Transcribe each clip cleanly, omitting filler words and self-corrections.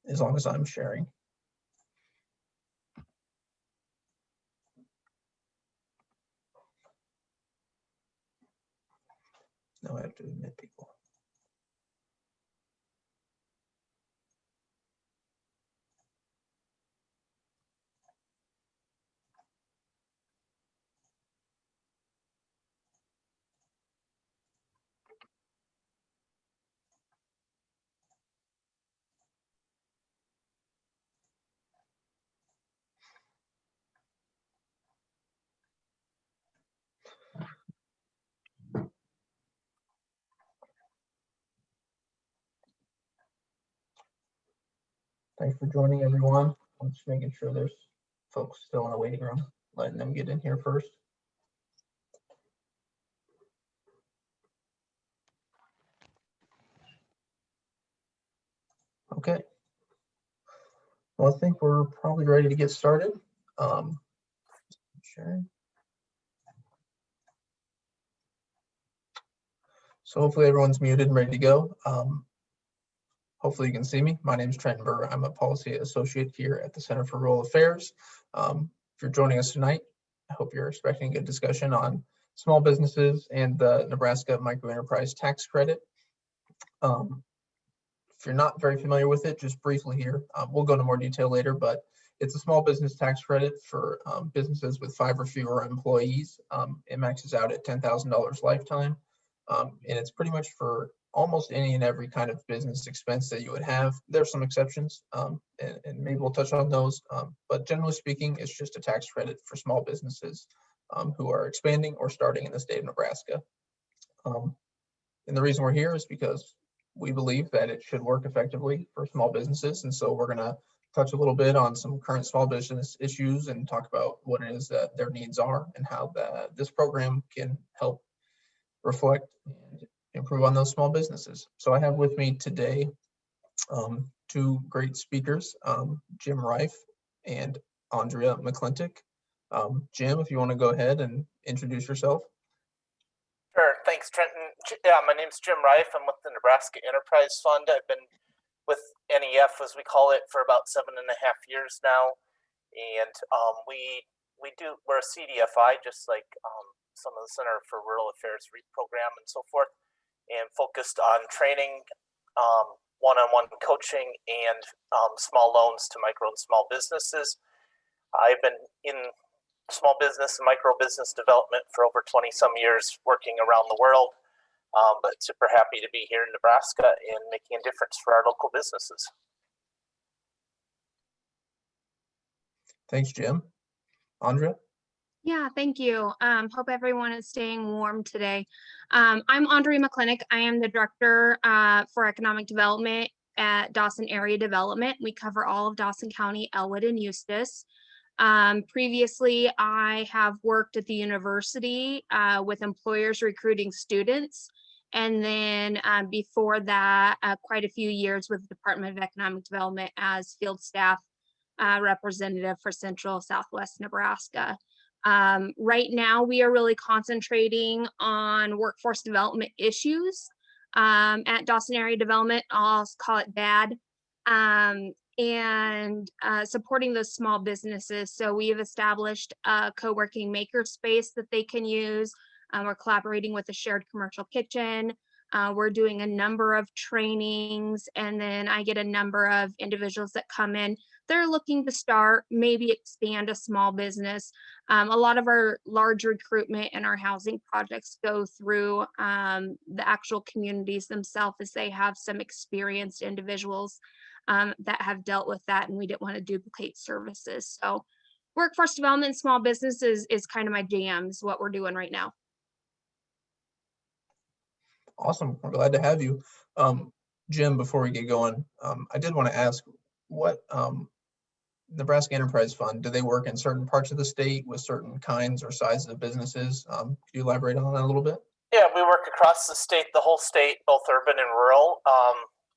as long as I'm sharing. Now I have to admit people. Thanks for joining, everyone. I'm just making sure there's folks still in the waiting room, letting them get in here first. Okay. Well, I think we're probably ready to get started. Sharing. So hopefully everyone's muted and ready to go. Hopefully you can see me. My name is Trenton Buhr. I'm a policy associate here at the Center for Rural Affairs. If you're joining us tonight, I hope you're expecting a good discussion on small businesses and the Nebraska Microenterprise tax credit. If you're not very familiar with it, just briefly here, we'll go into more detail later, but it's a small business tax credit for businesses with 5 or fewer employees. It maxes out at $10,000 lifetime. And it's pretty much for almost any and every kind of business expense that you would have. There's some exceptions, and maybe we'll touch on those. But generally speaking, it's just a tax credit for small businesses who are expanding or starting in the state of Nebraska. And the reason we're here is because we believe that it should work effectively for small businesses. And so we're going to touch a little bit on some current small business issues and talk about what it is that their needs are and how this program can help reflect and improve on those small businesses. So I have with me today 2 great speakers, Jim Reiff and Andrea McClintic. Jim, if you want to go ahead and introduce yourself. Sure, thanks, Trenton. Yeah, my name's Jim Reiff. I'm with the Nebraska Enterprise Fund. I've been with NEF, as we call it, for about 7.5 years now, and we're a CDFI, just like some of the Center for Rural Affairs REAP program and so forth, and focused on training, one-on-one coaching, and small loans to micro and small businesses. I've been in small business and micro business development for over 20 some years, working around the world, but super happy to be here in Nebraska and making a difference for our local businesses. Thanks, Jim. Andrea? Yeah, thank you. Hope everyone is staying warm today. I'm Andrea McClintic. I am the Director for Economic Development at Dawson Area Development. We cover all of Dawson County, Elwood, and Eustis. Previously, I have worked at the university with employers recruiting students. And then before that, quite a few years with the Department of Economic Development as field staff representative for Central Southwest Nebraska. Right now, we are really concentrating on workforce development issues at Dawson Area Development. I'll call it DAD, and supporting those small businesses. So we have established a co-working maker space that they can use. We're collaborating with a shared commercial kitchen. We're doing a number of trainings, and then I get a number of individuals that come in. They're looking to start, maybe expand a small business. A lot of our large recruitment and our housing projects go through the actual communities themselves, as they have some experienced individuals that have dealt with that, and we didn't want to duplicate services. So workforce development, small business is kind of my jam, is what we're doing right now. Awesome. We're glad to have you. Jim, before we get going, I did want to ask, what Nebraska Enterprise Fund, do they work in certain parts of the state with certain kinds or sizes of businesses? Could you elaborate on that a little bit? Yeah, we work across the state, the whole state, both urban and rural.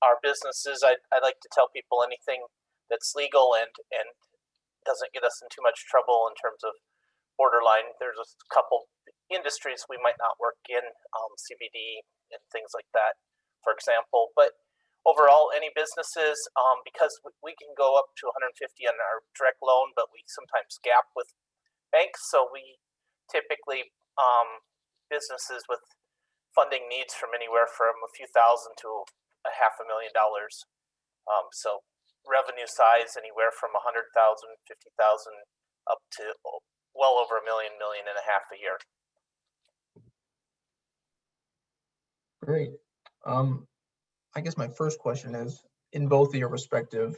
Our businesses, I like to tell people, anything that's legal and doesn't get us in too much trouble in terms of borderline. There's a couple industries we might not work in, CBD and things like that, for example. But overall, any businesses, because we can go up to 150 on our direct loan, but we sometimes gap with banks. So we typically, businesses with funding needs from anywhere from a few thousand to $500,000. So revenue size anywhere from 100,000, 50,000 up to well over $1 million, $1.5 million a year. Great. I guess my first question is, in both of your respective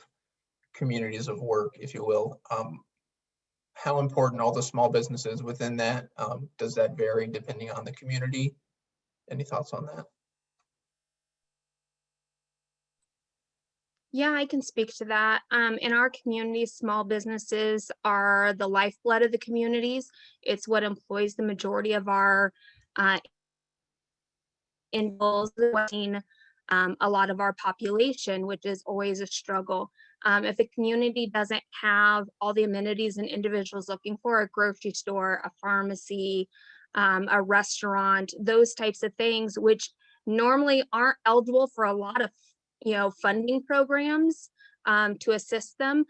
communities of work, if you will, how important all the small businesses within that? Does that vary depending on the community? Any thoughts on that? Yeah, I can speak to that. In our community, small businesses are the lifeblood of the communities. It's what employs the majority of our individuals, a lot of our population, which is always a struggle. If a community doesn't have all the amenities and individuals looking for, a grocery store, a pharmacy, a restaurant, those types of things, which normally aren't eligible for a lot of funding programs to assist them,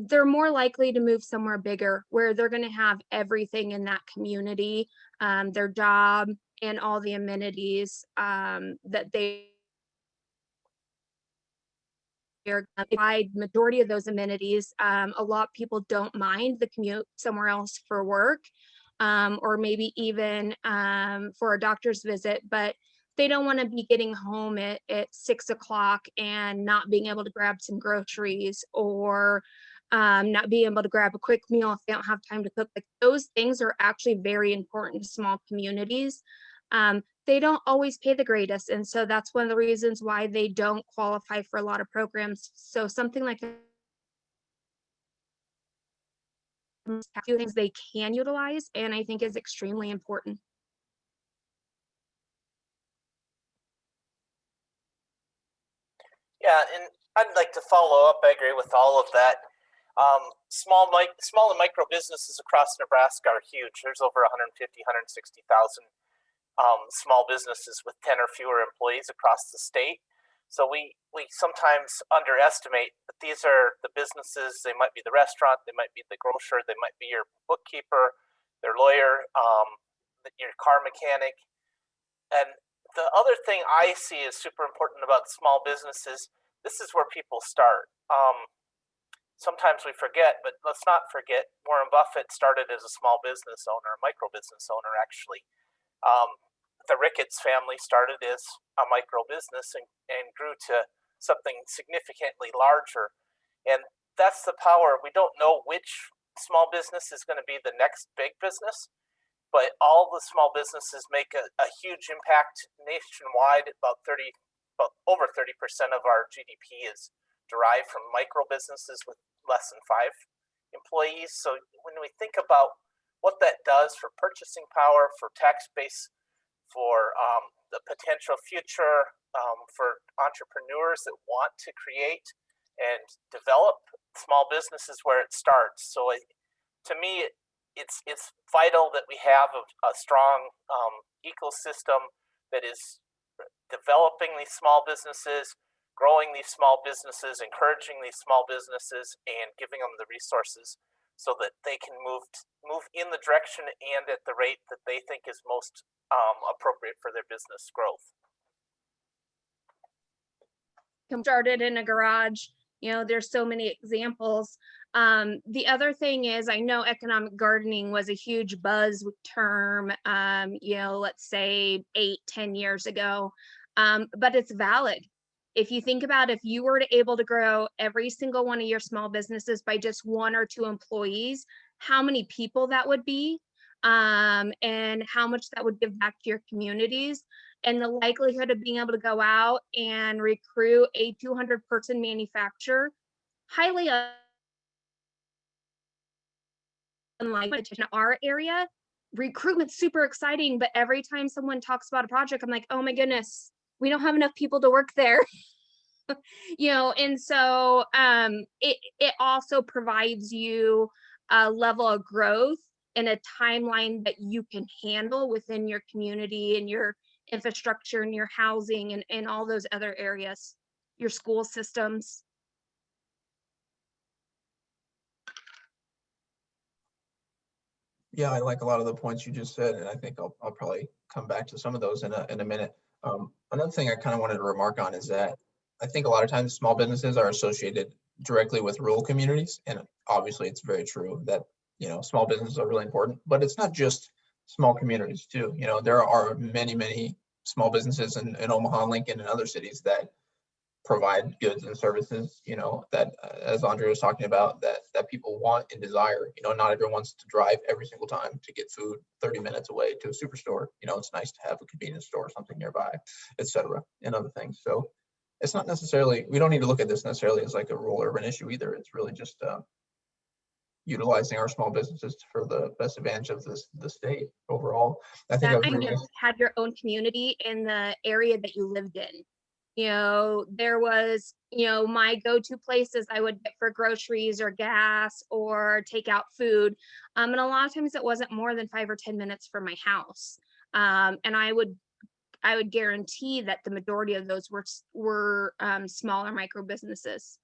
they're more likely to move somewhere bigger where they're going to have everything in that community, their job and all the amenities that they provide. Majority of those amenities, a lot of people don't mind the commute somewhere else for work, or maybe even for a doctor's visit, but they don't want to be getting home at 6 o'clock and not being able to grab some groceries, or not being able to grab a quick meal if they don't have time to cook. Like, those things are actually very important to small communities. They don't always pay the greatest, and so that's one of the reasons why they don't qualify for a lot of programs. So something like few things they can utilize, and I think is extremely important. Yeah, and I'd like to follow up. I agree with all of that. Small and micro businesses across Nebraska are huge. There's over 150, 160,000 small businesses with 10 or fewer employees across the state. So we sometimes underestimate that these are the businesses. They might be the restaurant, they might be the grocer, they might be your bookkeeper, their lawyer, your car mechanic. And the other thing I see is super important about small businesses, this is where people start. Sometimes we forget, but let's not forget, Warren Buffett started as a small business owner, a micro business owner, actually. The Ricketts family started as a micro business and grew to something significantly larger. And that's the power. We don't know which small business is going to be the next big business, but all the small businesses make a huge impact nationwide. About over 30% of our GDP is derived from micro businesses with less than 5 employees. So when we think about what that does for purchasing power, for tax base, for the potential future, for entrepreneurs that want to create and develop small businesses, where it starts. So to me, it's vital that we have a strong ecosystem that is developing these small businesses, growing these small businesses, encouraging these small businesses, and giving them the resources so that they can move in the direction and at the rate that they think is most appropriate for their business growth. Started in a garage, there's so many examples. The other thing is, I know economic gardening was a huge buzz term, let's say 8-10 years ago, but it's valid. If you think about, if you were able to grow every single one of your small businesses by just 1 or 2 employees, how many people that would be, and how much that would give back to your communities, and the likelihood of being able to go out and recruit a 200-person manufacturer, highly unlikely in our area. Recruitment's super exciting, but every time someone talks about a project, I'm like, oh my goodness, we don't have enough people to work there. And so it also provides you a level of growth and a timeline that you can handle within your community and your infrastructure and your housing and all those other areas. your school systems. Yeah, I like a lot of the points you just said, and I think I'll probably come back to some of those in a minute. Another thing I kind of wanted to remark on is that I think a lot of times small businesses are associated directly with rural communities, and obviously it's very true that, you know, small businesses are really important, but it's not just small communities too. You know, there are many small businesses in Omaha, Lincoln, and other cities that provide goods and services, you know, that as Andrea was talking about, that people want and desire. You know, not everyone wants to drive every single time to get food 30 minutes away to a superstore. You know, it's nice to have a convenience store or something nearby, etc., and other things. So it's not necessarily, we don't need to look at this necessarily as like a rural urban issue either. It's really just utilizing our small businesses for the best advantage of the state overall. I think That kind of had your own community in the area that you lived in. You know, there was, you know, my go-to places I would get for groceries or gas or take out food. And a lot of times it wasn't more than 5 or 10 minutes from my house. And I would guarantee that the majority of those were smaller micro businesses.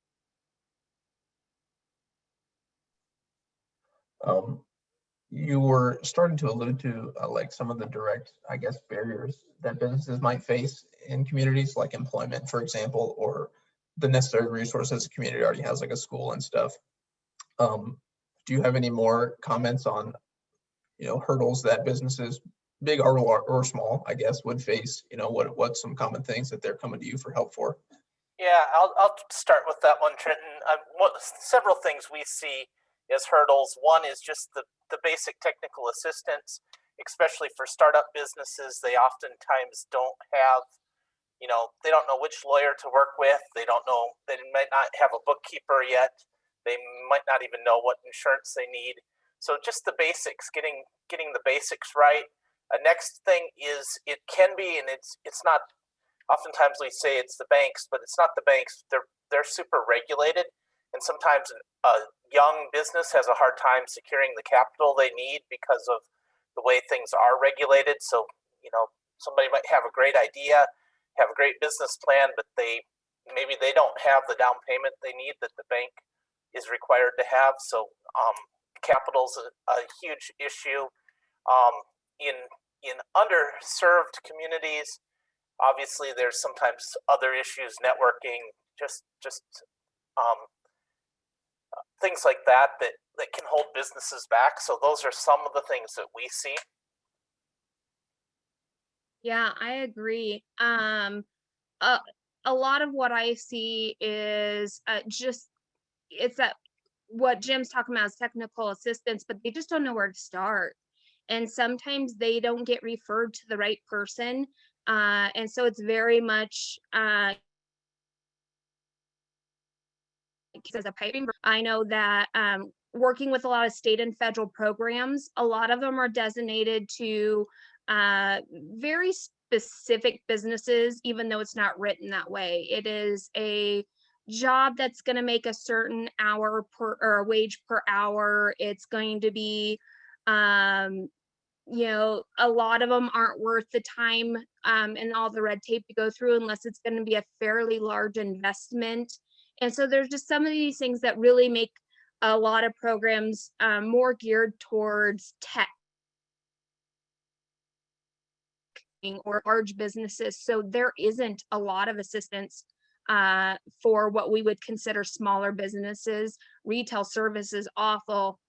You were starting to allude to like some of the direct, I guess, barriers that businesses might face in communities, like employment, for example, or the necessary resources the community already has, like a school and stuff. Do you have any more comments on, you know, hurdles that businesses, big or small, I guess, would face? You know, what's some common things that they're coming to you for help for? Yeah, I'll start with that one, Trenton. Several things we see as hurdles. One is just the basic technical assistance, especially for startup businesses. They oftentimes don't have, you know, they don't know which lawyer to work with. They don't know, they might not have a bookkeeper yet. They might not even know what insurance they need. So just the basics, getting the basics right. Next thing is, it can be, and it's not, oftentimes we say it's the banks, but it's not the banks. They're super regulated, and sometimes a young business has a hard time securing the capital they need because of the way things are regulated. So, you know, somebody might have a great idea, have a great business plan, but maybe they don't have the down payment they need that the bank is required to have. So capital's a huge issue. In underserved communities, obviously there's sometimes other issues, networking, just things like that can hold businesses back. So those are some of the things that we see. Yeah, I agree. A lot of what I see is it's that what Jim's talking about is technical assistance, but they just don't know where to start. And sometimes they don't get referred to the right person. And so it's very much as a piping. I know that working with a lot of state and federal programs, a lot of them are designated to very specific businesses, even though it's not written that way. It is a job that's going to make a certain hour per or wage per hour. It's going to be, you know, a lot of them aren't worth the time and all the red tape to go through unless it's going to be a fairly large investment. And so there's just some of these things that really make a lot of programs more geared towards tech or large businesses. So there isn't a lot of assistance for what we would consider smaller businesses. Retail service is awful,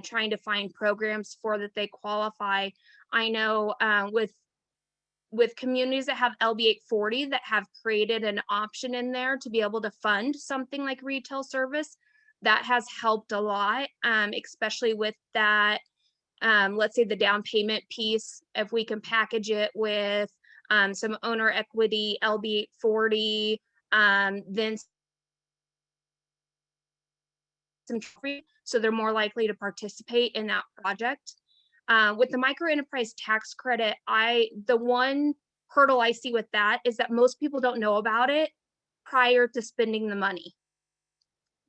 trying to find programs for that they qualify. I know with communities that have LB 840 that have created an option in there to be able to fund something like retail service, that has helped a lot, especially with that, let's say the down payment piece. If we can package it with some owner equity, LB 840, then some so they're more likely to participate in that project. With the microenterprise tax credit, the one hurdle I see with that is that most people don't know about it prior to spending the money.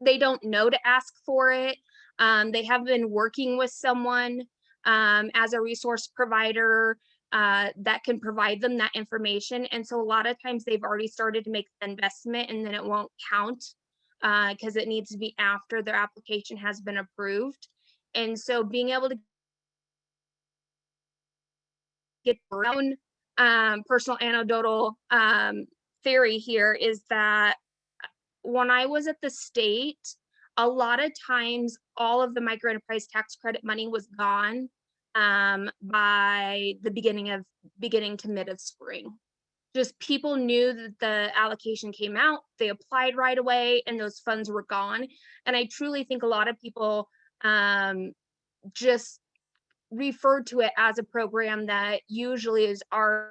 They don't know to ask for it. They have been working with someone as a resource provider that can provide them that information. And so a lot of times they've already started to make the investment and then it won't count because it needs to be after their application has been approved. And so being able to get their own personal anecdotal theory here is that when I was at the state, a lot of times all of the microenterprise tax credit money was gone by the beginning to mid of spring. Just people knew that the allocation came out, they applied right away, and those funds were gone. And I truly think a lot of people just referred to it as a program that usually is already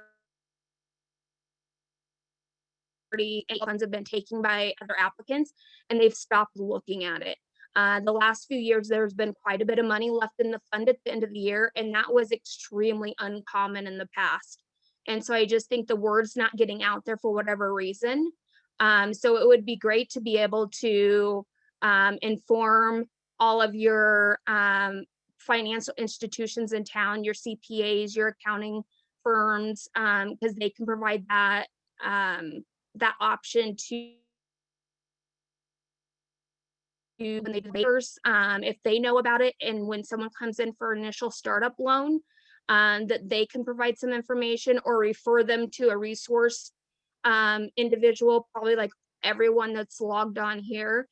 funds have been taken by other applicants, and they've stopped looking at it. The last few years, there's been quite a bit of money left in the fund at the end of the year, and that was extremely uncommon in the past. And so I just think the word's not getting out there for whatever reason. So it would be great to be able to inform all of your financial institutions in town, your CPAs, your accounting firms, because they can provide that that option to when they if they know about it, and when someone comes in for an initial startup loan, that they can provide some information or refer them to a resource individual, probably like everyone that's logged on here,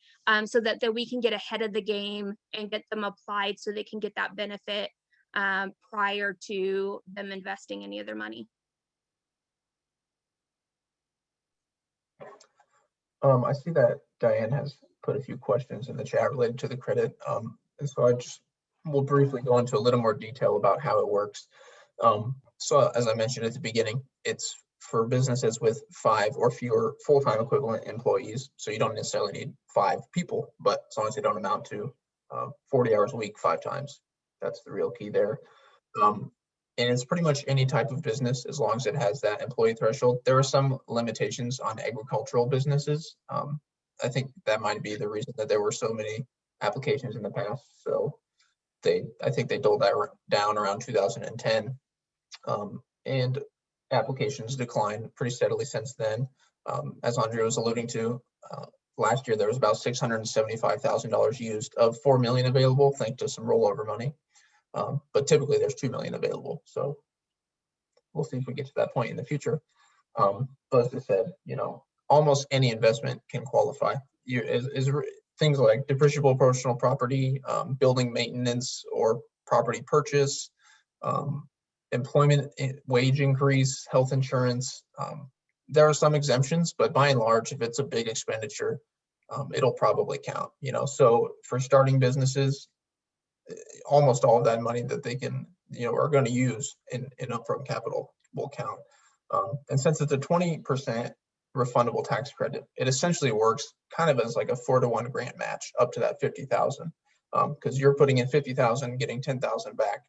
so that we can get ahead of the game and get them applied so they can get that benefit prior to them investing any of their money. I see that Diane has put a few questions in the chat related to the credit. And so I just will briefly go into a little more detail about how it works. So as I mentioned at the beginning, it's for businesses with 5 or fewer full-time equivalent employees. So you don't necessarily need 5 people, but as long as they don't amount to 40 hours a week, 5 times, that's the real key there. And it's pretty much any type of business as long as it has that employee threshold. There are some limitations on agricultural businesses. I think that might be the reason that there were so many applications in the past. So I think they doled that down around 2010. And applications declined pretty steadily since then. As Andrea was alluding to, last year there was about $675,000 used of $4 million available, thanks to some rollover money. But typically there's 2 million available. So we'll see if we get to that point in the future. But as I said, almost any investment can qualify. Things like depreciable personal property, building maintenance or property purchase, employment wage increase, health insurance. There are some exemptions, but by and large, if it's a big expenditure, it'll probably count. So for starting businesses, almost all of that money that they can, are going to use in upfront capital will count. And since it's a 20% refundable tax credit, it essentially works kind of as like a 4-to-1 grant match up to that 50,000, because you're putting in 50,000, getting 10,000 back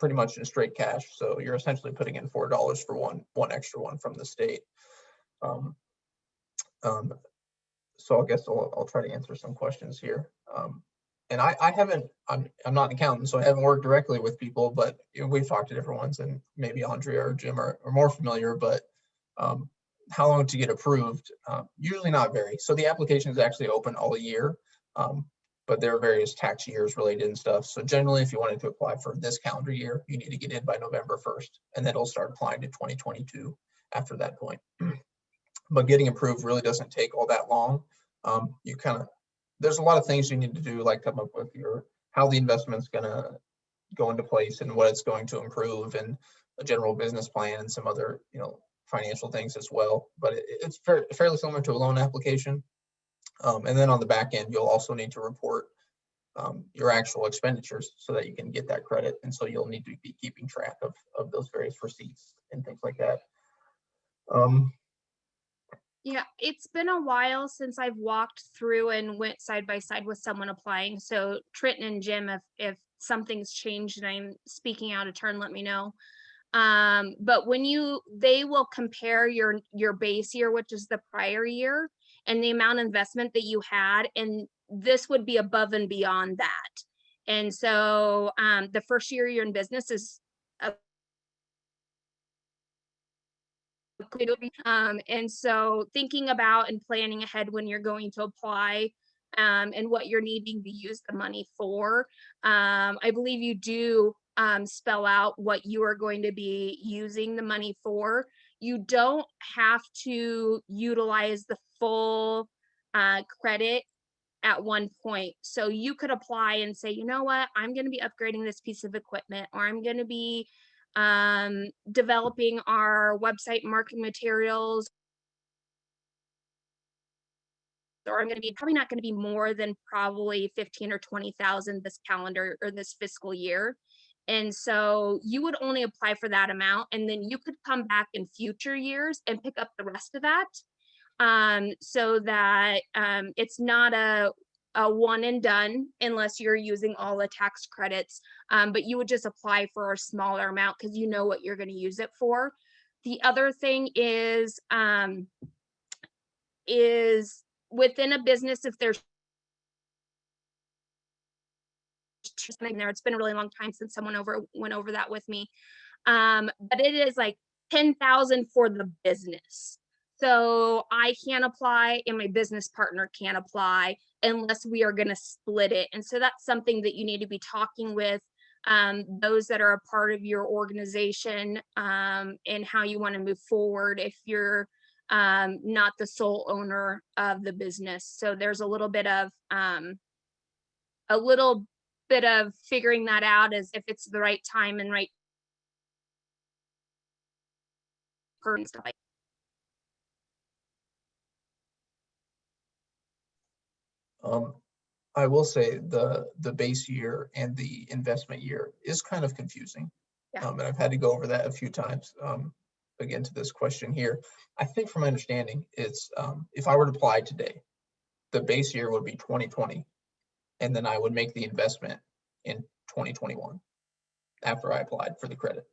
pretty much in straight cash. So you're essentially putting in $4 for one extra one from the state. So I guess I'll try to answer some questions here. And I'm not an accountant, so I haven't worked directly with people, but we've talked to different ones, and maybe Andrea or Jim are more familiar, but how long to get approved? Usually not very. So the application is actually open all year, but there are various tax years related and stuff. So generally, if you wanted to apply for this calendar year, you need to get in by November 1st, and then it'll start applying to 2022 after that point. But getting approved really doesn't take all that long. There's a lot of things you need to do, like come up with how the investment's gonna go into place and what it's going to improve, and a general business plan and some other, financial things as well. But it's fairly similar to a loan application. And then on the back end, you'll also need to report your actual expenditures so that you can get that credit. And so you'll need to be keeping track of those various receipts and things like that. Yeah, it's been a while since I've walked through and went side by side with someone applying. So Trenton and Jim, if something's changed and I'm speaking out of turn, let me know. But they will compare your base year, which is the prior year, and the amount of investment that you had, and this would be above and beyond that. And so the first year you're in business is And so thinking about and planning ahead when you're going to apply and what you're needing to use the money for. I believe you do spell out what you are going to be using the money for. You don't have to utilize the full credit at one point. So you could apply and say, you know what, I'm going to be upgrading this piece of equipment, or I'm going to be developing our website marketing materials, or I'm going to be probably not going to be more than probably 15 or 20,000 this calendar or this fiscal year. And so you would only apply for that amount, and then you could come back in future years and pick up the rest of that. So that it's not a one and done unless you're using all the tax credits, but you would just apply for a smaller amount because you know what you're going to use it for. The other thing is within a business, if there's something there, it's been a really long time since someone went over that with me, but it is like 10,000 for the business. So I can't apply and my business partner can't apply unless we are going to split it. And so that's something that you need to be talking with those that are a part of your organization and how you want to move forward if you're not the sole owner of the business. So there's a little bit of figuring that out as if it's the right time and right person. I will say the base year and the investment year is kind of confusing. Yeah. And I've had to go over that a few times. Again, to this question here, I think from my understanding, it's if I were to apply today, the base year would be 2020, and then I would make the investment in 2021 after I applied for the credit.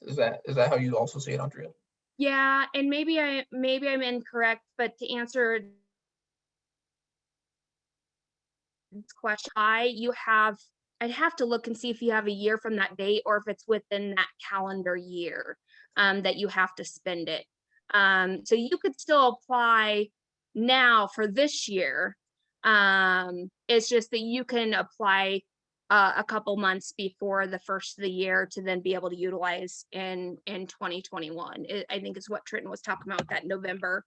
Is that how you also see it, Andrea? Yeah, and maybe I'm incorrect, but to answer this question, I'd have to look and see if you have a year from that date or if it's within that calendar year that you have to spend it. So you could still apply now for this year. It's just that you can apply a couple months before the first of the year to then be able to utilize in 2021. I think is what Trenton was talking about with that November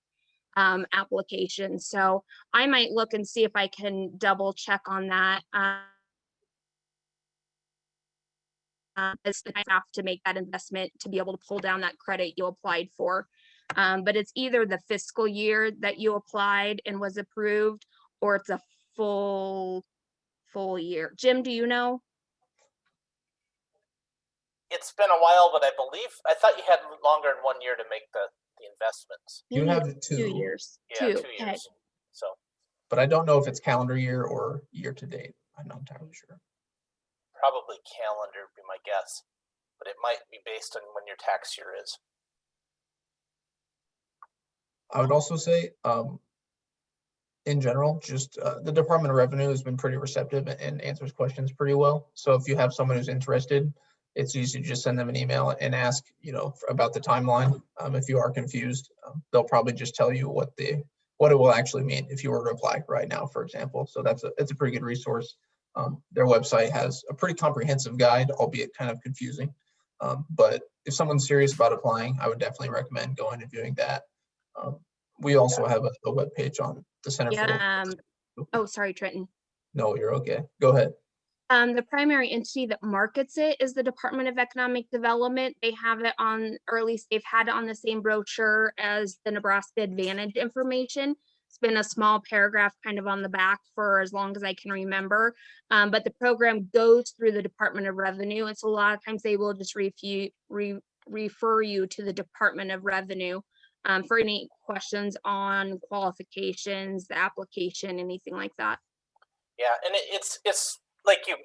application. So I might look and see if I can double check on that. As I have to make that investment to be able to pull down that credit you applied for. But it's either the fiscal year that you applied and was approved, or it's a full year. Jim, do you know? It's been a while, but I thought you had longer than 1 year to make the investments. You have 2 years. Yeah, 2 Okay. years. So, but I don't know if it's calendar year or year to date. I'm not entirely sure. probably calendar would be my guess, but it might be based on when your tax year is. I would also say, in general, just the Department of Revenue has been pretty receptive and answers questions pretty well. So if you have someone who's interested, it's easy to just send them an email and ask, about the timeline. If you are confused, they'll probably just tell you what it will actually mean if you were to apply right now, for example. So it's a pretty good resource. Their website has a pretty comprehensive guide, albeit kind of confusing. But if someone's serious about applying, I would definitely recommend going and viewing that. We also have a web page on the Center for. Oh, sorry, Trenton. No, you're okay. Go ahead. The primary entity that markets it is the Department of Economic Development. They have it on, or at least they've had it on the same brochure as the Nebraska Advantage information. It's been a small paragraph kind of on the back for as long as I can remember. But the program goes through the Department of Revenue. And so a lot of times they will just refer you to the Department of Revenue for any questions on qualifications, the application, anything like that. Yeah, and it's like you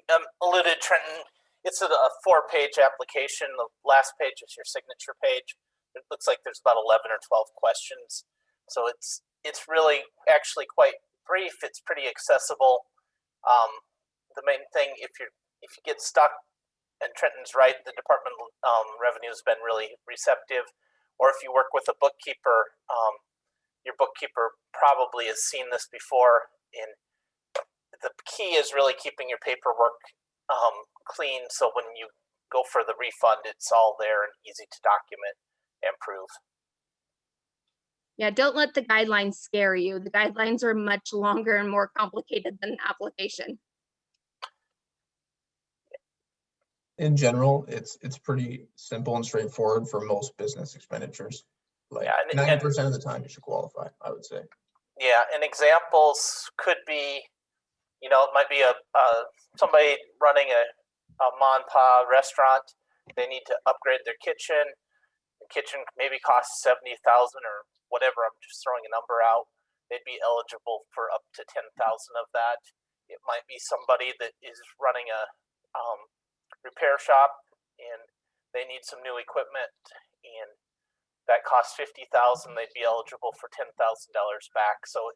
alluded, Trenton, it's a 4-page application. The last page is your signature page. It looks like there's about 11 or 12 questions. So it's really actually quite brief. It's pretty accessible. The main thing, if you get stuck and Trenton's right, the Department of Revenue has been really receptive. Or if you work with a bookkeeper, your bookkeeper probably has seen this before. And the key is really keeping your paperwork clean, so when you go for the refund, it's all there and easy to document and prove. Yeah, don't let the guidelines scare you. The guidelines are much longer and more complicated than the application. In general, it's pretty simple and straightforward for most business expenditures. Like Yeah, 90% of the time, you should qualify, I would say. Yeah, and examples could be, it might be somebody running a mom and pop restaurant. They need to upgrade their kitchen. The kitchen maybe costs $70,000 or whatever. I'm just throwing a number out. They'd be eligible for up to $10,000 of that. It might be somebody that is running a repair shop and they need some new equipment and that costs $50,000. They'd be eligible for $10,000 back. So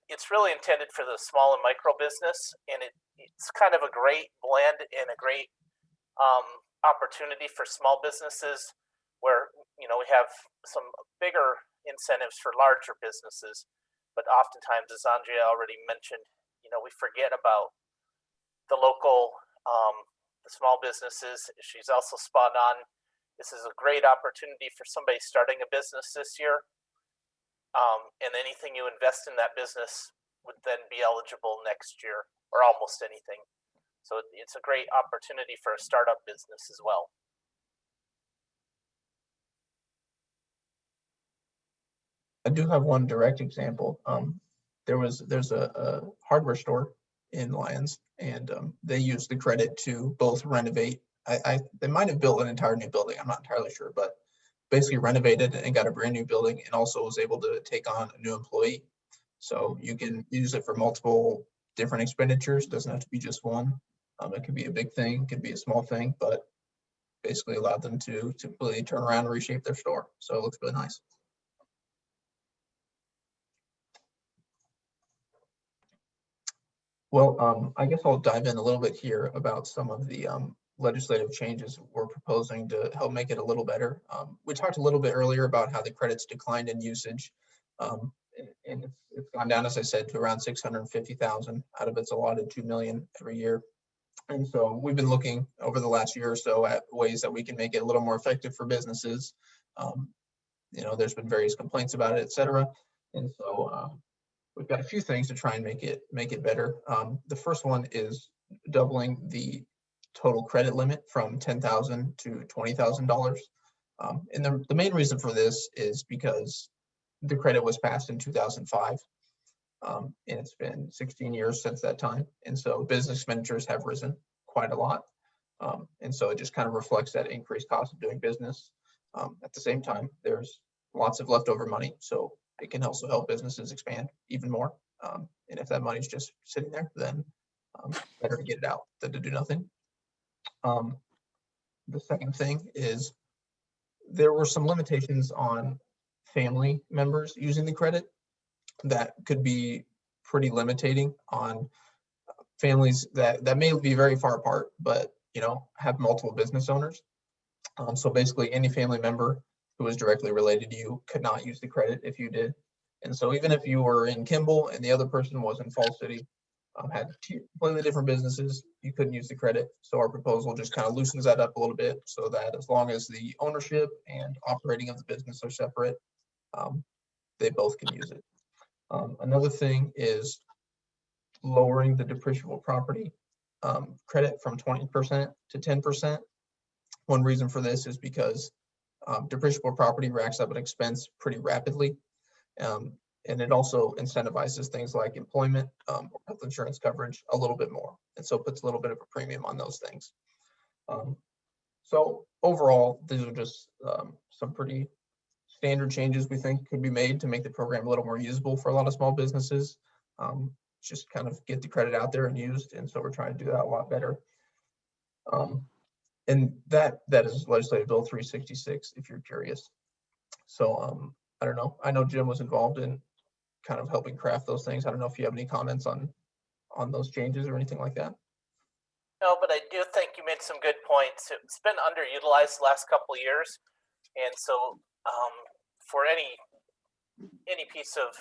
it's really intended for the small and micro business, and it's kind of a great blend and a great opportunity for small businesses where we have some bigger incentives for larger businesses, but oftentimes, as Andrea already mentioned, we forget about the local the small businesses. She's also spot on. This is a great opportunity for somebody starting a business this year. And anything you invest in that business would then be eligible next year, or almost anything. So it's a great opportunity for a startup business as well. I do have one direct example. There's a hardware store in Lyons, and they used the credit to both renovate. They might have built an entire new building. I'm not entirely sure, but basically renovated and got a brand new building, and also was able to take on a new employee. So you can use it for multiple different expenditures. It doesn't have to be just one. It could be a big thing, it could be a small thing, but basically allowed them to completely turn around and reshape their store. So it looks really nice. Well, I guess I'll dive in a little bit here about some of the legislative changes we're proposing to help make it a little better. We talked a little bit earlier about how the credits declined in usage, and it's gone down, as I said, to around 650,000 out of its allotted 2 million every year. And so we've been looking over the last year or so at ways that we can make it a little more effective for businesses. There's been various complaints about it, et cetera. And so we've got a few things to try and make it better. The first one is doubling the total credit limit from $10,000 to $20,000. And the main reason for this is because the credit was passed in 2005. And it's been 16 years since that time. And so business expenditures have risen quite a lot. And so it just kind of reflects that increased cost of doing business. At the same time, there's lots of leftover money. So it can also help businesses expand even more. And if that money's just sitting there, then better to get it out than to do nothing. The second thing is there were some limitations on family members using the credit that could be pretty limiting on families that may be very far apart, but have multiple business owners. So basically any family member who is directly related to you could not use the credit if you did. And so even if you were in Kimball and the other person was in Falls City, had two completely different businesses, you couldn't use the credit. So our proposal just kind of loosens that up a little bit so that as long as the ownership and operating of the business are separate, they both can use it. Another thing is lowering the depreciable property credit from 20% to 10%. One reason for this is because depreciable property racks up an expense pretty rapidly. And it also incentivizes things like employment or health insurance coverage a little bit more. And so it puts a little bit of a premium on those things. So overall, these are just some pretty standard changes we think could be made to make the program a little more usable for a lot of small businesses. Just kind of get the credit out there and used. And so we're trying to do that a lot better. And that is Legislative Bill 366, if you're curious. So I don't know. I know Jim was involved in kind of helping craft those things. I don't know if you have any comments on those changes or anything like that. No, but I do think you made some good points. It's been underutilized the last couple of years, and so for any piece of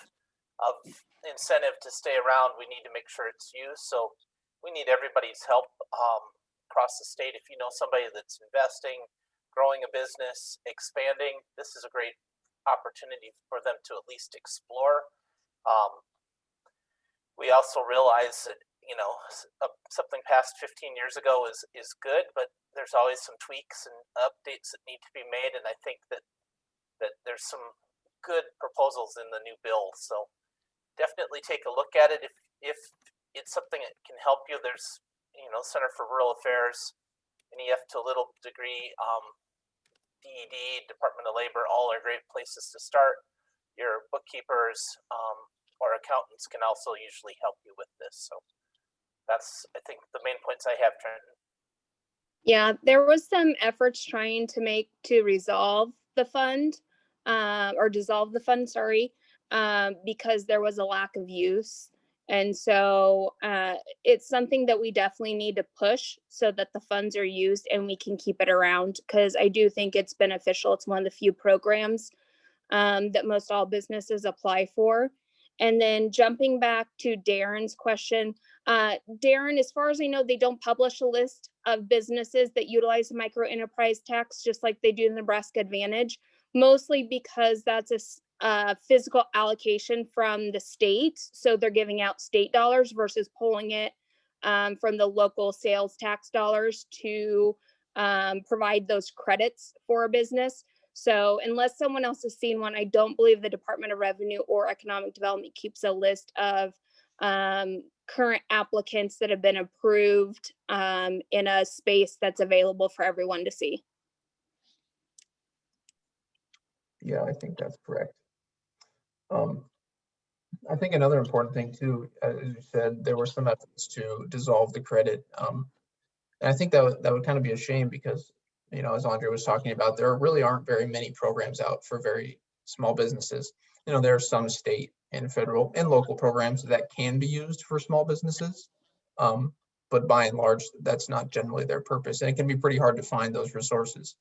incentive to stay around, we need to make sure it's used. So we need everybody's help across the state. If you know somebody that's investing, growing a business, expanding, this is a great opportunity for them to at least explore. We also realize that something past 15 years ago is good, but there's always some tweaks and updates that need to be made, and I think that there's some good proposals in the new bill. So definitely take a look at it if it's something that can help you. There's Center for Rural Affairs, NEF to a little degree, DED, Department of Labor, all are great places to start. Your bookkeepers or accountants can also usually help you with this. So that's, I think, the main points I have, Trenton. Yeah, there was some efforts trying to resolve the fund or dissolve the fund, sorry, because there was a lack of use. And so it's something that we definitely need to push so that the funds are used and we can keep it around, because I do think it's beneficial. It's one of the few programs that most all businesses apply for. And then jumping back to Darren's question, Darren, as far as I know, they don't publish a list of businesses that utilize the microenterprise tax, just like they do the Nebraska Advantage, mostly because that's a physical allocation from the state. So they're giving out state dollars versus pulling it from the local sales tax dollars to provide those credits for a business. So unless someone else has seen one, I don't believe the Department of Revenue or Economic Development keeps a list of current applicants that have been approved in a space that's available for everyone to see. Yeah, I think that's correct. I think another important thing too, as you said, there were some efforts to dissolve the credit. And I think that would kind of be a shame because, as Andrea was talking about, there really aren't very many programs out for very small businesses. There are some state and federal and local programs that can be used for small businesses. But by and large, that's not generally their purpose. And it can be pretty hard to find those resources,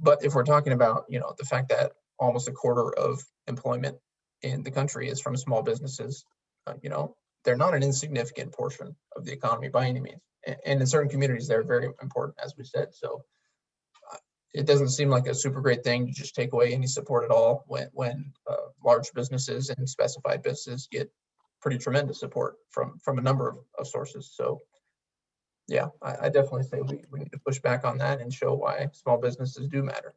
But if we're talking about, the fact that almost a quarter of employment in the country is from small businesses, they're not an insignificant portion of the economy by any means. And in certain communities, they're very important, as we said. So it doesn't seem like a super great thing to just take away any support at all when large businesses and specified businesses get pretty tremendous support from a number of sources. So yeah, I definitely say we need to push back on that and show why small businesses do matter.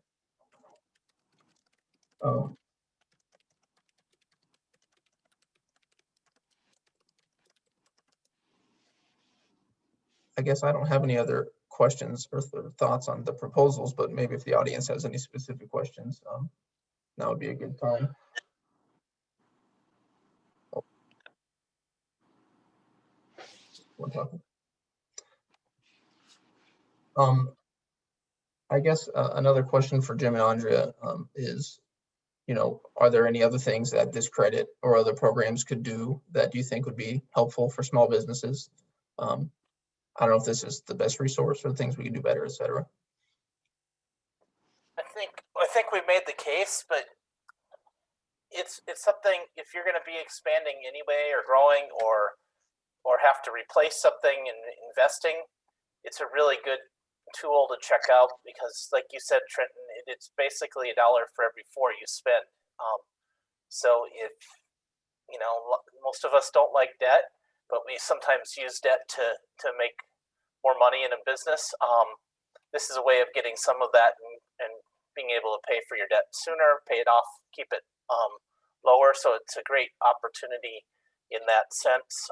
I guess I don't have any other questions or thoughts on the proposals, but maybe if the audience has any specific questions, that would be a good time. We're talking. I guess another question for Jim and Andrea is, are there any other things that this credit or other programs could do that you think would be helpful for small businesses? I don't know if this is the best resource or things we can do better, et cetera. I think we made the case, but it's something, if you're going to be expanding anyway or growing or have to replace something and investing, it's a really good tool to check out because, like you said, Trenton, it's basically $1 for every $4 you spend. So if most of us don't like debt, but we sometimes use debt to make more money in a business. This is a way of getting some of that and being able to pay for your debt sooner, pay it off, keep it lower. So it's a great opportunity in that sense.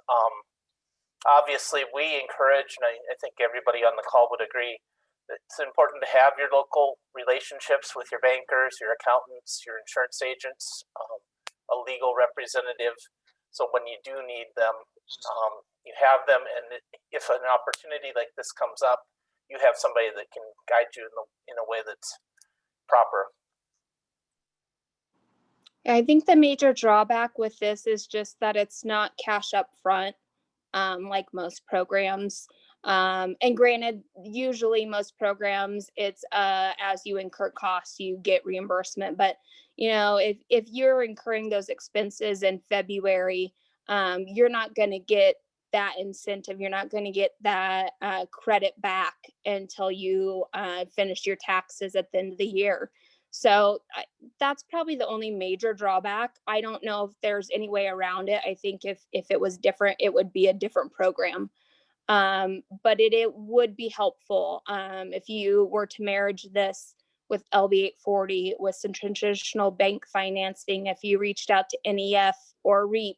Obviously, we encourage, and I think everybody on the call would agree, that it's important to have your local relationships with your bankers, your accountants, your insurance agents, a legal representative. So when you do need them, you have them, and if an opportunity like this comes up, you have somebody that can guide you in a way that's proper. I think the major drawback with this is just that it's not cash up front, like most programs. And granted, usually most programs, it's as you incur costs, you get reimbursement. But you know, if you're incurring those expenses in February, you're not going to get that incentive. You're not going to get that credit back until you finish your taxes at the end of the year. So that's probably the only major drawback. I don't know if there's any way around it. I think if it was different, it would be a different program. But it would be helpful if you were to marriage this with LB 840 with some traditional bank financing. If you reached out to NEF or Reiff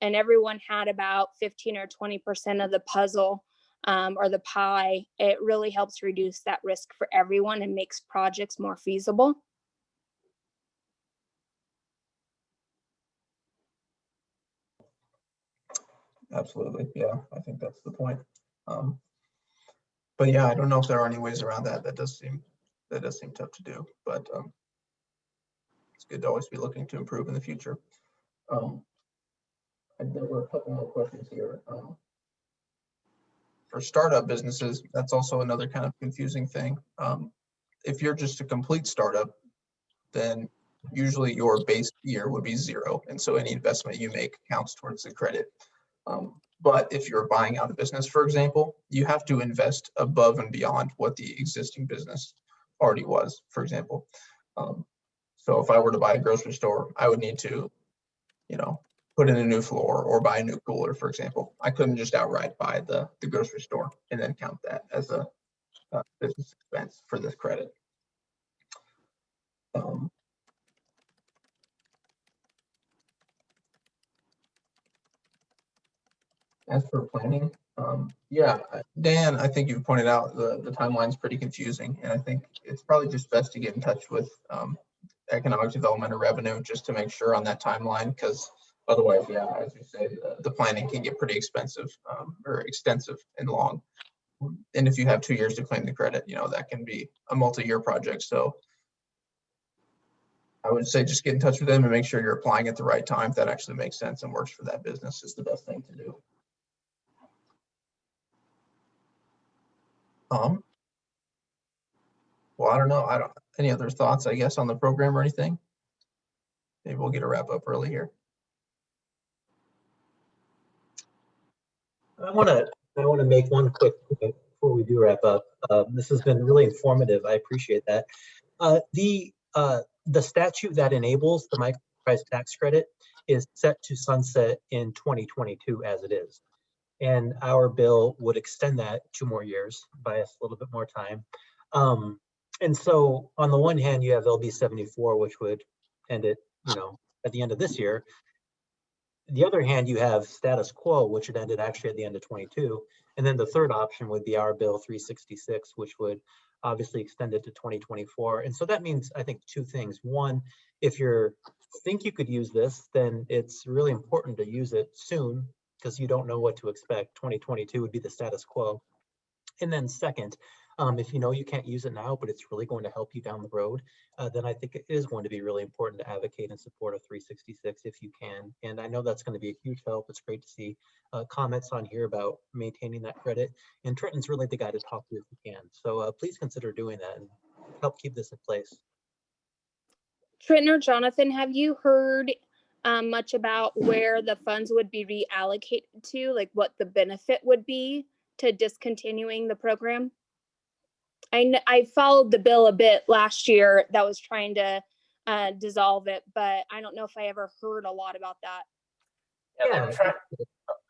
and everyone had about 15 or 20% of the puzzle or the pie, it really helps reduce that risk for everyone and makes projects more feasible. Absolutely. Yeah, I think that's the point. But yeah, I don't know if there are any ways around that. That does seem tough to do, but it's good to always be looking to improve in the future. And there were a couple more questions here. For startup businesses, that's also another kind of confusing thing. If you're just a complete startup, then usually your base year would be 0. And so any investment you make counts towards the credit. But if you're buying out a business, for example, you have to invest above and beyond what the existing business already was, for example. So if I were to buy a grocery store, I would need to, put in a new floor or buy a new cooler, for example. I couldn't just outright buy the grocery store and then count that as a business expense for this credit. As for planning, yeah, Dan, I think you pointed out the timeline's pretty confusing, and I think it's probably just best to get in touch with economic development or revenue just to make sure on that timeline, because otherwise, yeah, as you say, the planning can get pretty expensive or extensive and long. And if you have 2 years to claim the credit, that can be a multi-year project. So I would say just get in touch with them and make sure you're applying at the right time. If that actually makes sense and works for that business is the best thing to do. Well, I don't know. Any other thoughts, I guess, on the program or anything? Maybe we'll get a wrap up early here. I want to make one quick point before we do wrap up. This has been really informative. I appreciate that. The statute that enables the microenterprise tax credit is set to sunset in 2022 as it is. And our bill would extend that 2 more years, buy us a little bit more time. And so on the one hand, you have LB 74, which would end it, at the end of this year. The other hand, you have status quo, which had ended actually at the end of 22. And then the third option would be our bill 366, which would obviously extend it to 2024. And so that means, I think, 2 things. One, if you think you could use this, then it's really important to use it soon because you don't know what to expect. 2022 would be the status quo. And then second, if you know you can't use it now, but it's really going to help you down the road, then I think it is going to be really important to advocate and support a 366 if you can. And I know that's going to be a huge help. It's great to see comments on here about maintaining that credit. And Trenton's really the guy to talk to if you can. So please consider doing that and help keep this in place. Trenton or Jonathan, have you heard much about where the funds would be reallocated to, like what the benefit would be to discontinuing the program? I followed the bill a bit last year that was trying to dissolve it, but I don't know if I ever heard a lot about that. Yeah.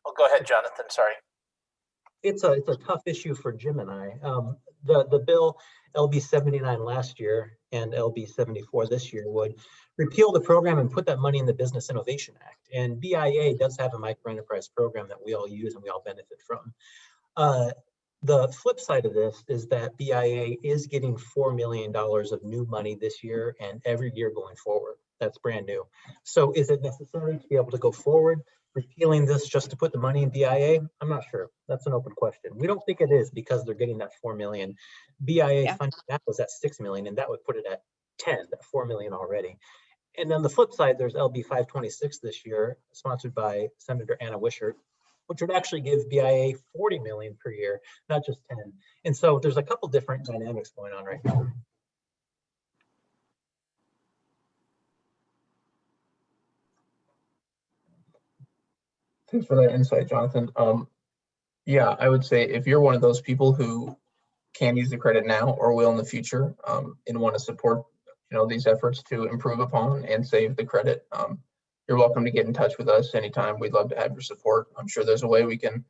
Oh, go ahead, Jonathan. Sorry. It's a tough issue for Jim and I. The bill LB 79 last year and LB 74 this year would repeal the program and put that money in the Business Innovation Act. And BIA does have a microenterprise program that we all use and we all benefit from. The flip side of this is that BIA is getting $4 million of new money this year and every year going forward. That's brand new. So is it necessary to be able to go forward repealing this just to put the money in BIA? I'm not sure. That's an open question. We don't think it is because they're getting that 4 million. BIA funding that was at 6 million and that would put it at 10, that 4 million already. And then the flip side, there's LB 526 this year, sponsored by Senator Anna Wishart. which would actually give BIA 40 million per year, not just 10. And so there's a couple different dynamics going on right now. Thanks for that insight, Jonathan. Yeah, I would say if you're one of those people who can use the credit now or will in the future, and want to support, these efforts to improve upon and save the credit, you're welcome to get in touch with us anytime. We'd love to have your support. I'm sure there's a way we can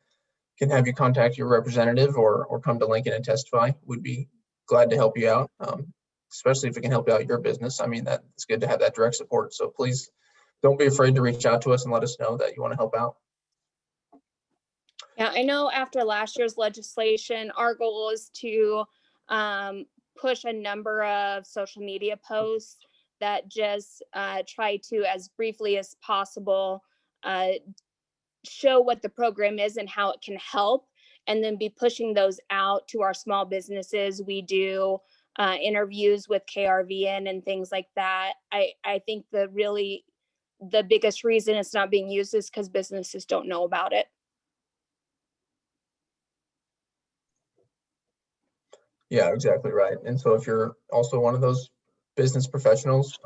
have you contact your representative or come to Lincoln and testify. We'd be glad to help you out, especially if it can help out your business. I mean, it's good to have that direct support. So please don't be afraid to reach out to us and let us know that you want to help out. Yeah, I know after last year's legislation, our goal is to push a number of social media posts that just try to, as briefly as possible, show what the program is and how it can help, and then be pushing those out to our small businesses. We do interviews with KRVN and things like that. I think the biggest reason it's not being used is because businesses don't know about it. Yeah, exactly right. And so if you're also one of those business professionals,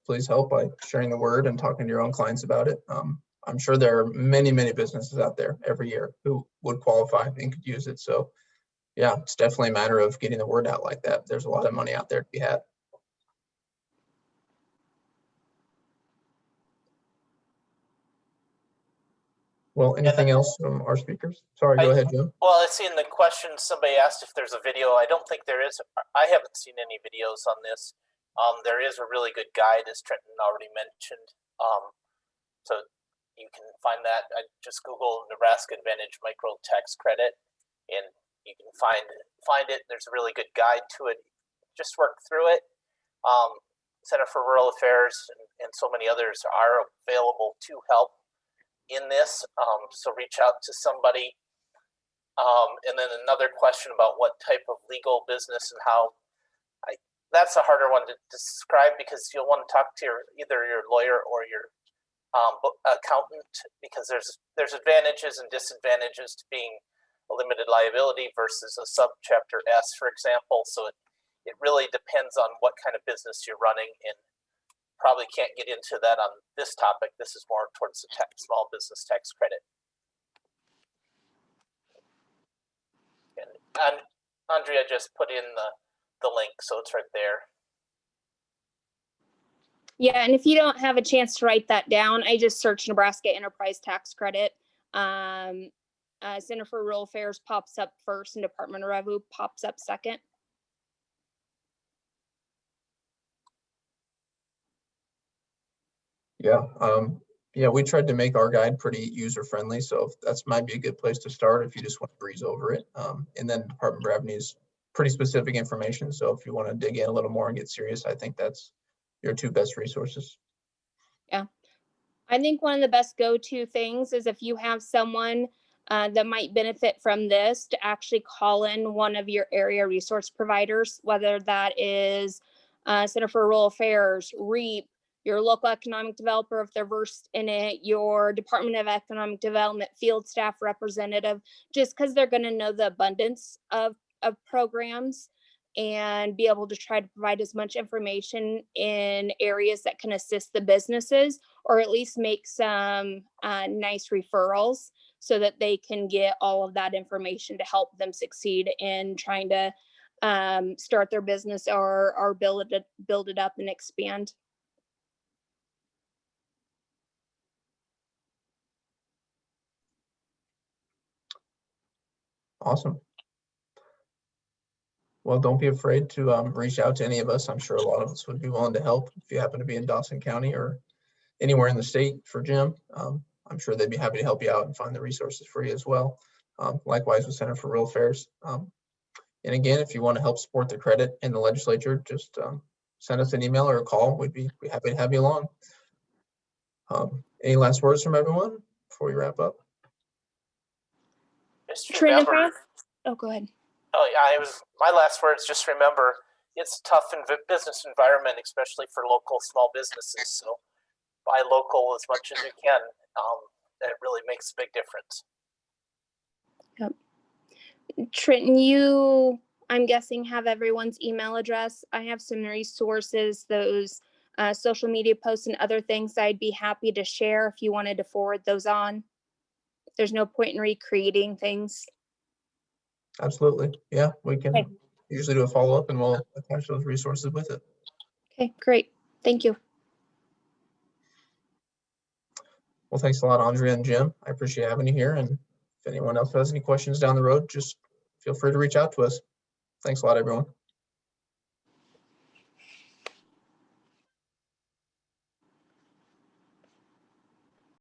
please help by sharing the word and talking to your own clients about it. I'm sure there are many, many businesses out there every year who would qualify and could use it. So yeah, it's definitely a matter of getting the word out like that. There's a lot of money out there to be had. Well, anything else from our speakers? Sorry, go ahead, Joe. Well, I see in the question, somebody asked if there's a video. I don't think there is. I haven't seen any videos on this. There is a really good guide, as Trenton already mentioned. So you can find that. I just Google Nebraska Advantage Micro Tax Credit, and you can find it. There's a really good guide to it. Just work through it. Center for Rural Affairs and so many others are available to help in this, so reach out to somebody. And then another question about what type of legal business and how. That's a harder one to describe, because you'll want to talk to either your lawyer or your accountant, because there's advantages and disadvantages to being a limited liability versus a subchapter S, for example. So it really depends on what kind of business you're running, and probably can't get into that on this topic. This is more towards the small business tax credit. And Andrea just put in the link, so it's right there. Yeah, and if you don't have a chance to write that down, I just search Nebraska Enterprise Tax Credit. Center for Rural Affairs pops up first, and Department of Revenue pops up second. Yeah, we tried to make our guide pretty user-friendly, so that's might be a good place to start if you just want to breeze over it. And then Department of Revenue is pretty specific information, so if you want to dig in a little more and get serious, I think that's your two best resources. Yeah, I think one of the best go-to things is if you have someone that might benefit from this, to actually call in one of your area resource providers, whether that is Center for Rural Affairs, Reiff, your local economic developer if they're versed in it, your Department of Economic Development field staff representative, just because they're going to know the abundance of programs and be able to try to provide as much information in areas that can assist the businesses, or at least make some nice referrals so that they can get all of that information to help them succeed in trying to start their business or build it up and expand. Awesome. Well, don't be afraid to reach out to any of us. I'm sure a lot of us would be willing to help if you happen to be in Dawson County or anywhere in the state for Jim. I'm sure they'd be happy to help you out and find the resources for you as well. Likewise with Center for Rural Affairs. And again, if you want to help support the credit in the legislature, just send us an email or a call. We'd be happy to have you along. Any last words from everyone before we wrap up? Oh, go ahead. Oh yeah, my last words. Just remember, it's tough in business environment, especially for local small businesses. So buy local as much as you can. That really makes a big difference. Trenton, you, I'm guessing, have everyone's email address. I have some resources, those social media posts and other things I'd be happy to share if you wanted to forward those on. There's no point in recreating things. Absolutely. Yeah, we Okay. can usually do a follow-up and we'll attach those resources with it. Okay, great. Thank you. Well, thanks a lot, Andrea and Jim. I appreciate having you here. And if anyone else has any questions down the road, just feel free to reach out to us. Thanks a lot, everyone.